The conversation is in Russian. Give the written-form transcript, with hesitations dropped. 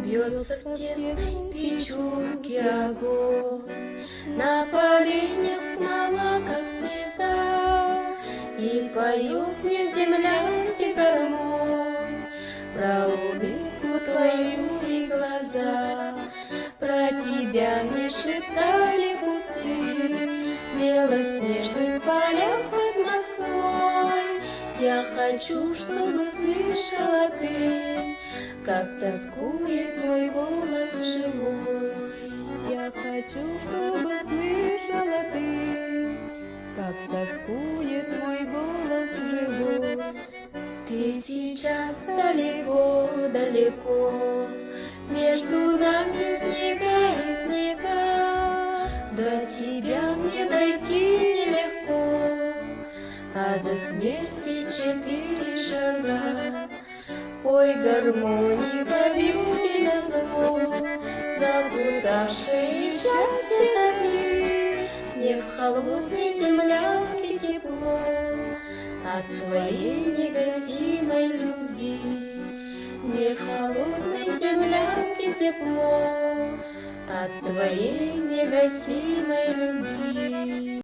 Бьется в тесной печурке огонь, на поленьях смола, как слеза, и поет мне в землянке гармонь про улыбку твою и глаза. Про тебя мне шептали кусты в белоснежных полях под Москвой. Я хочу, чтобы слышала ты, как тоскует мой голос живой. Я хочу, чтобы слышала ты, как тоскует мой голос живой. Ты сейчас далеко-далеко, между нами снега и снега. До тебя мне дойти нелегко, а до смерти 4 шага. Пой, гармоника, бьюни назло, запутавшее счастье зови. Мне в холодной землянке тепло от твоей негасимой любви. Мне в холодной землянке тепло от твоей негасимой любви.